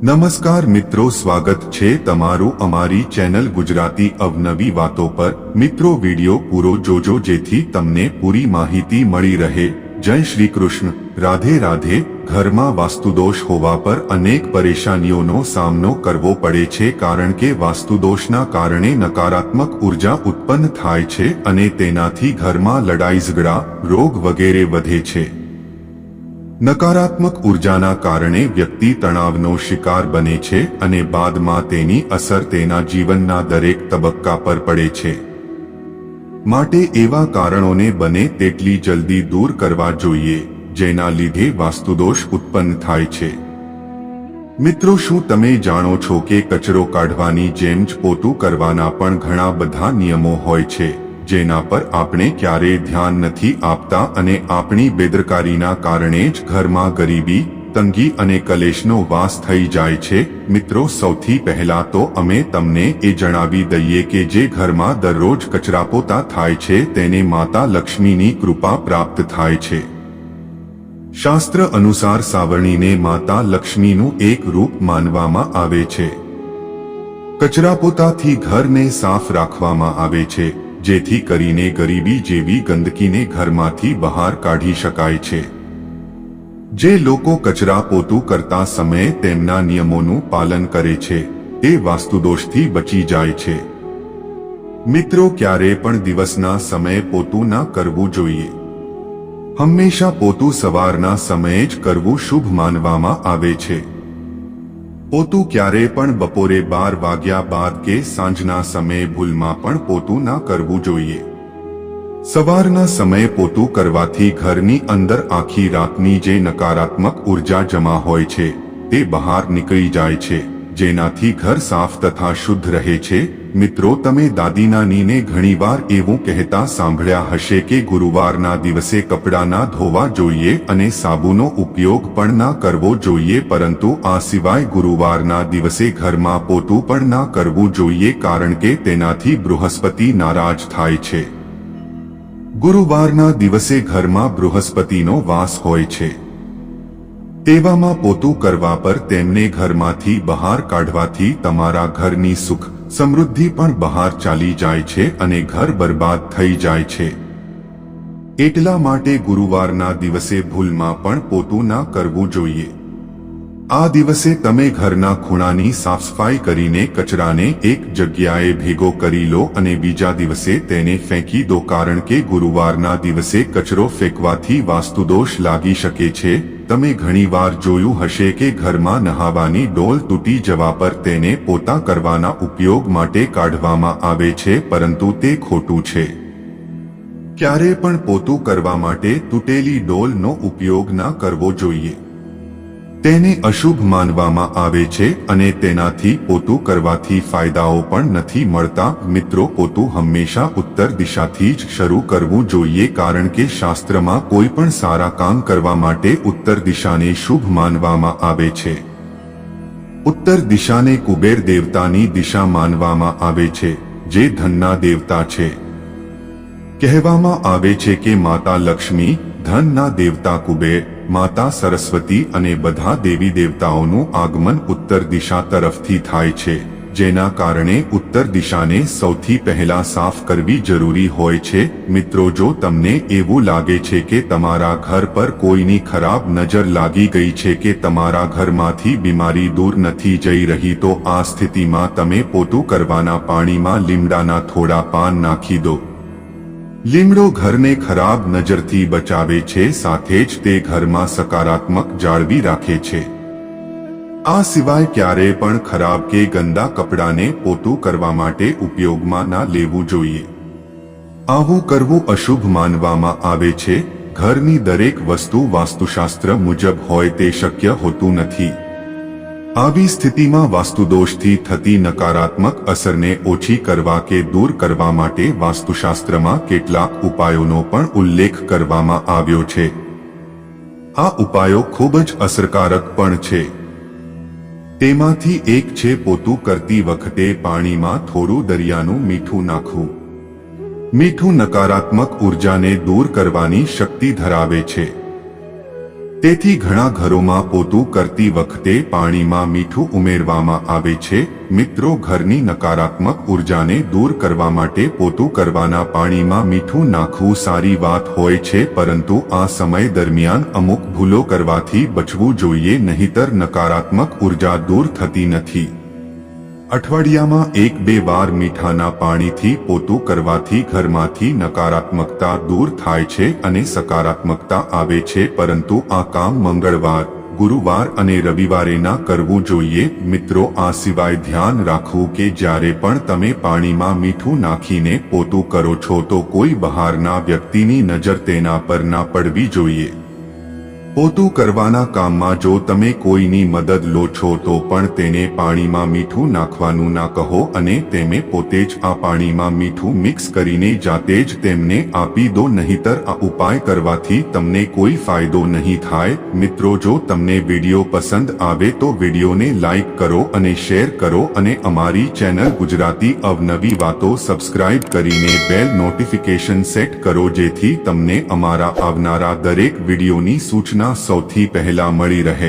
નમસ્કાર મિત્રો, સ્વાગત છે તમારું અમારી ચેનલ ગુજરાતી અવનવી વાતો પર। મિત્રો, વિડિયો પૂરો જોજો જેથી તમને પૂરી માહિતી મળી રહે। જય શ્રી કૃષ્ણ, રાધે રાધે। ઘરમાં વાસ્તુદોષ હોવા પર અનેક પરેશાનીઓનો સામનો કરવો પડે છે, કારણ કે વાસ્તુદોષના કારણે નકારાત્મક ઉર્જા ઉત્પન્ન થાય છે અને તેનાથી ઘરમાં લડાઈ ઝઘડા, રોગ વગેરે વધે છે। નકારાત્મક ઉર્જાના કારણે વ્યક્તિ તણાવનો શિકાર બને છે અને બાદમાં તેની અસર તેના જીવનના દરેક તબક્કા પર પડે છે। માટે એવા કારણોને બને તેટલી જલ્દી દૂર કરવા જોઈએ જેના લીધે વાસ્તુદોષ ઉત્પન્ન થાય છે। મિત્રો, શું તમે જાણો છો કે કચરો કાઢવાની જેમ જ પોતું કરવાના પણ ઘણા બધા નિયમો હોય છે જેના પર આપણે ક્યારેય ધ્યાન નથી આપતા અને આપણી બેદરકારીના કારણે જ ઘરમાં ગરીબી, તંગી અને કલેશનો વાસ થઈ જાય છે। મિત્રો, સૌથી પહેલા તો અમે તમને એ જણાવી દઈએ કે જે ઘરમાં દરરોજ કચરાપોતા થાય છે તેને માતા લક્ષ્મીની કૃપા પ્રાપ્ત થાય છે। શાસ્ત્ર અનુસાર સાવરણીને માતા લક્ષ્મીનું એક રૂપ માનવામાં આવે છે। કચરાપોતાથી ઘરને સાફ રાખવામાં આવે છે જેથી કરીને ગરીબી જેવી ગંદકીને ઘરમાંથી બહાર કાઢી શકાય છે। જે લોકો કચરા પોતું કરતા સમયે તેમના નિયમોનું પાલન કરે છે તે વાસ્તુદોષથી બચી જાય છે। મિત્રો, ક્યારે પણ દિવસના સમયે પોતું ન કરવું જોઈએ। હંમેશા પોતું સવારના સમયે જ કરવું શુભ માનવામાં આવે છે। પોતું ક્યારે પણ બપોરે 12 વાગ્યા બાદ કે સાંજના સમયે ભૂલમાં પણ પોતું ન કરવું જોઈએ। સવારના સમયે પોતું કરવાથી ઘરની અંદર આખી રાતની જે નકારાત્મક ઉર્જા જમા હોય છે તે બહાર નીકળી જાય છે, જેનાથી ઘર સાફ તથા શુદ્ધ રહે છે। મિત્રો, તમે દાદી નાનીને ઘણીવાર એવું કહેતા સાંભળ્યા હશે કે ગુરુવારના દિવસે કપડાં ના ધોવા જોઈએ અને સાબુનો ઉપયોગ પણ ના કરવો જોઈએ, પરંતુ આ સિવાય ગુરુવારના દિવસે ઘરમાં પોતું પણ ના કરવું જોઈએ, કારણ કે તેનાથી બૃહસ્પતિ નારાજ થાય છે। ગુરુવારના દિવસે ઘરમાં બૃહસ્પતિનો વાસ હોય છે। તેવામાં પોતું કરવા પર તેમને ઘરમાંથી બહાર કાઢવાથી તમારા ઘરની સુખ સમૃદ્ધિ પણ બહાર ચાલી જાય છે અને ઘર બરબાદ થઈ જાય છે। એટલા માટે ગુરુવારના દિવસે ભૂલમાં પણ પોતું ના કરવું જોઈએ। આ દિવસે તમે ઘરના ખૂણાની સાફસફાઈ કરીને કચરાને એક જગ્યાએ ભેગો કરી લો અને બીજા દિવસે તેને ફેંકી દો, કારણ કે ગુરુવારના દિવસે કચરો ફેંકવાથી વાસ્તુદોષ લાગી શકે છે। તમે ઘણીવાર જોયું હશે કે ઘરમાં નહાવાની ડોલ તૂટી જવા પર તેને પોતા કરવાના ઉપયોગ માટે કાઢવામાં આવે છે, પરંતુ તે ખોટું છે। ક્યારે પણ પોતું કરવા માટે તૂટેલી ડોલનો ઉપયોગ ન કરવો જોઈએ। તેને અશુભ માનવામાં આવે છે અને તેનાથી પોતું કરવાથી ફાયદાઓ પણ નથી મળતા। મિત્રો, પોતું હંમેશા ઉત્તર દિશાથી જ શરૂ કરવું જોઈએ, કારણ કે શાસ્ત્રમાં કોઈ પણ સારા કામ કરવા માટે ઉત્તર દિશાને શુભ માનવામાં આવે છે। ઉત્તર દિશાને કુબેર દેવતાની દિશા માનવામાં આવે છે, જે ધનના દેવતા છે। કહેવામાં આવે છે કે માતા લક્ષ્મી, ધનના દેવતા કુબેર, માતા સરસ્વતી અને બધા દેવી દેવતાઓનું આગમન ઉત્તર દિશા તરફથી થાય છે, જેના કારણે ઉત્તર દિશાને સૌથી પહેલા સાફ કરવી જરૂરી હોય છે। મિત્રો, જો તમને એવું લાગે છે કે તમારા ઘર પર કોઈની ખરાબ નજર લાગી ગઈ છે કે તમારા ઘરમાંથી બીમારી દૂર નથી જઈ રહી, તો આ સ્થિતિમાં તમે પોતું કરવાના પાણીમાં લીમડાના થોડા પાન નાખી દો। લીમડો ઘરને ખરાબ નજરથી બચાવે છે, સાથે જ તે ઘરમાં સકારાત્મક જાળવી રાખે છે। આ સિવાય ક્યારેય પણ ખરાબ કે ગંદા કપડાને પોતું કરવા માટે ઉપયોગમાં ના લેવું જોઈએ। આવું કરવું અશુભ માનવામાં આવે છે। ઘરની દરેક વસ્તુ વાસ્તુશાસ્ત્ર મુજબ હોય તે શક્ય હોતું નથી। આવી સ્થિતિમાં વાસ્તુદોષથી થતી નકારાત્મક અસરને ઓછી કરવા કે દૂર કરવા માટે વાસ્તુશાસ્ત્રમાં કેટલાક ઉપાયોનો પણ ઉલ્લેખ કરવામાં આવ્યો છે। આ ઉપાયો ખૂબ જ અસરકારક પણ છે। તેમાંથી એક છે પોતું કરતી વખતે પાણીમાં થોડું દરિયાનું મીઠું નાખવું। મીઠું નકારાત્મક ઉર્જાને દૂર કરવાની શક્તિ ધરાવે છે। તેથી ઘણા ઘરોમાં પોતું કરતી વખતે પાણીમાં મીઠું ઉમેરવામાં આવે છે. મિત્રો, ઘરની નકારાત્મક ઉર્જાને દૂર કરવા માટે પોતું કરવાના પાણીમાં મીઠું નાખવું સારી વાત હોય છે, પરંતુ આ સમય દરમિયાન અમુક ભૂલો કરવાથી બચવું જોઈએ, નહીંતર નકારાત્મક ઉર્જા દૂર થતી નથી. અઠવાડિયામાં 1-2 વાર મીઠાના પાણીથી પોતું કરવાથી ઘરમાંથી નકારાત્મકતા દૂર થાય છે અને સકારાત્મકતા આવે છે, પરંતુ આ કામ મંગળવાર, ગુરુવાર અને રવિવારે ના કરવું જોઈએ. મિત્રો, આ સિવાય ધ્યાન રાખવું કે જ્યારે પણ તમે પાણીમાં મીઠું નાખીને પોતું કરો છો તો કોઈ બહારના વ્યક્તિની નજર તેના પર ના પડવી જોઈએ. પોતું કરવાના કામમાં જો તમે કોઈની મદદ લો છો તો પણ તેને પાણીમાં મીઠું નાખવાનું ના કહો અને તેમે પોતે જ આ પાણીમાં મીઠું મિક્સ કરીને જાતે જ તેમને આપી દો, નહીંતર આ ઉપાય કરવાથી તમને કોઈ ફાયદો નહીં થાય. મિત્રો, જો તમને વિડીયો પસંદ આવે તો વિડીયોને લાઈક કરો અને શેર કરો અને અમારી ચેનલ ગુજરાતી અવનવી વાતો સબસ્ક્રાઇબ કરીને બેલ નોટિફિકેશન સેટ કરો, જેથી તમને અમારા આવનારા દરેક વિડીયોની સૂચના સૌથી પહેલા મળી રહે.